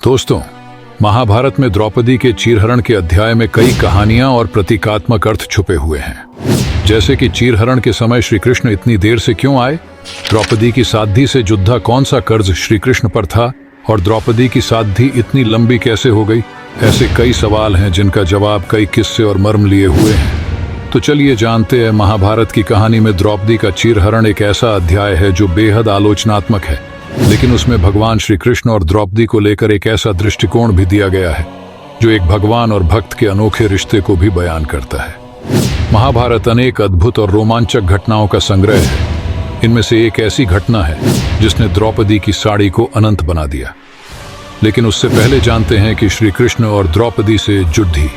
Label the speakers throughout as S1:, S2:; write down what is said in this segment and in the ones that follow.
S1: दोस्तों, महाभारत में द्रौपदी के चीरहरण के अध्याय में कई कहानियां और प्रतीकात्मक अर्थ छुपे हुए हैं। जैसे कि चीरहरण के समय श्री कृष्ण इतनी देर से क्यों आए, द्रौपदी की साध्वी से युद्ध कौन सा कर्ज श्री कृष्ण पर था, और द्रौपदी की साध्वी इतनी लंबी कैसे हो गई। ऐसे कई सवाल हैं जिनका जवाब कई किस्से और मर्म लिए हुए हैं। तो चलिए जानते हैं। महाभारत की कहानी में द्रौपदी का चीरहरण एक ऐसा अध्याय है जो बेहद आलोचनात्मक है, लेकिन उसमें भगवान श्री कृष्ण और द्रौपदी को लेकर एक ऐसा दृष्टिकोण भी दिया गया है जो एक भगवान और भक्त के अनोखे रिश्ते को भी बयान करता है। महाभारत अनेक अद्भुत और रोमांचक घटनाओं का संग्रह है। इनमें से एक ऐसी घटना है जिसने द्रौपदी की साड़ी को अनंत बना दिया। लेकिन उससे पहले जानते हैं कि श्री कृष्ण और द्रौपदी से युद्ध,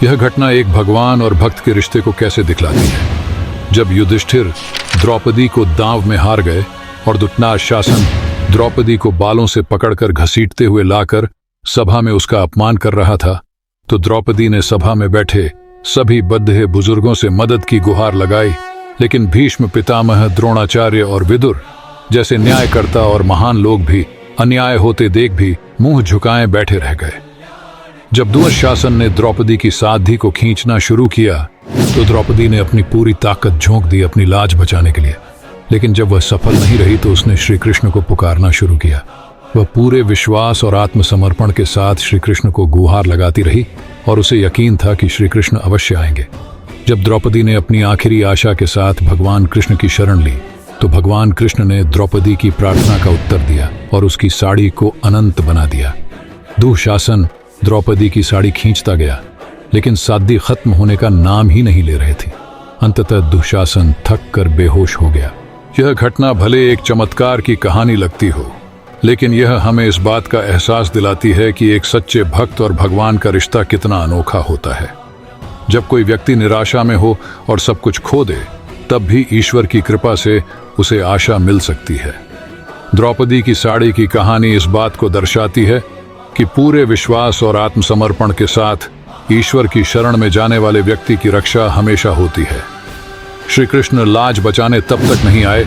S1: यह घटना एक भगवान और भक्त के रिश्ते को कैसे दिखलाती है। जब युधिष्ठिर द्रौपदी को दांव में हार गए और दुष्टांत शासन द्रौपदी को बालों से पकड़कर घसीटते हुए लाकर सभा में उसका अपमान कर रहा था, तो द्रौपदी ने सभा में बैठे सभी बद्ध बुजुर्गों से मदद की गुहार लगाई। लेकिन भीष्म, पितामह, द्रोणाचार्य और विदुर जैसे न्यायकर्ता और महान लोग भी अन्याय होते देख भी मुंह झुकाए बैठे रह गए। जब दुशासन ने द्रौपदी की साध्वी को खींचना शुरू किया तो द्रौपदी ने अपनी पूरी ताकत झोंक दी अपनी लाज बचाने के लिए। लेकिन जब वह सफल नहीं रही तो उसने श्री कृष्ण को पुकारना शुरू किया। वह पूरे विश्वास और आत्मसमर्पण के साथ श्री कृष्ण को गुहार लगाती रही और उसे यकीन था कि श्री कृष्ण अवश्य आएंगे। जब द्रौपदी ने अपनी आखिरी आशा के साथ भगवान कृष्ण की शरण ली तो भगवान कृष्ण ने द्रौपदी की प्रार्थना का उत्तर दिया और उसकी साड़ी को अनंत बना दिया। दुशासन द्रौपदी की साड़ी खींचता गया, लेकिन साध्वी खत्म होने का नाम ही नहीं ले रहे थे। अंततः दुशासन थक कर बेहोश हो गया। यह घटना भले एक चमत्कार की कहानी लगती हो, लेकिन यह हमें इस बात का एहसास दिलाती है कि एक सच्चे भक्त और भगवान का रिश्ता कितना अनोखा होता है। जब कोई व्यक्ति निराशा में हो और सब कुछ खो दे, तब भी ईश्वर की कृपा से उसे आशा मिल सकती है। द्रौपदी की साड़ी की कहानी इस बात को दर्शाती है कि पूरे विश्वास और आत्मसमर्पण के साथ ईश्वर की शरण में जाने वाले व्यक्ति की रक्षा हमेशा होती है। श्री कृष्ण लाज बचाने तब तक नहीं आए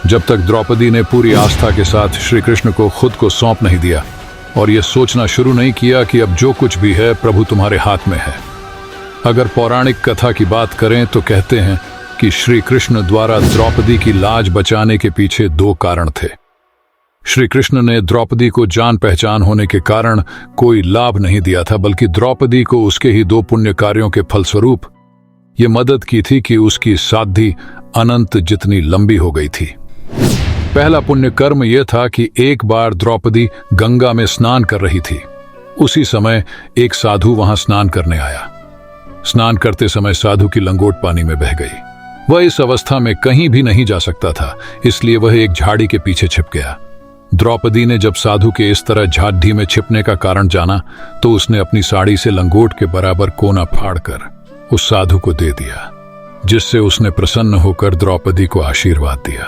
S1: जब तक द्रौपदी ने पूरी आस्था के साथ श्री कृष्ण को खुद को सौंप नहीं दिया और यह सोचना शुरू नहीं किया कि अब जो कुछ भी है प्रभु तुम्हारे हाथ में है। अगर पौराणिक कथा की बात करें तो कहते हैं कि श्री कृष्ण द्वारा द्रौपदी की लाज बचाने के पीछे दो कारण थे। श्री कृष्ण ने द्रौपदी को जान पहचान होने के कारण कोई लाभ नहीं दिया था, बल्कि द्रौपदी को उसके ही दो पुण्य कार्यों के फलस्वरूप ये मदद की थी कि उसकी साध्वी अनंत जितनी लंबी हो गई थी। पहला पुण्य कर्म यह था कि एक बार द्रौपदी गंगा में स्नान कर रही थी। उसी समय एक साधु वहां स्नान करने आया। स्नान करते समय साधु की लंगोट पानी में बह गई। वह इस अवस्था में कहीं भी नहीं जा सकता था, इसलिए वह एक झाड़ी के पीछे छिप गया। द्रौपदी ने जब साधु के इस तरह झाड़ी में छिपने का कारण जाना तो उसने अपनी साड़ी से लंगोट के बराबर कोना फाड़कर उस साधु को दे दिया, जिससे उसने प्रसन्न होकर द्रौपदी को आशीर्वाद दिया।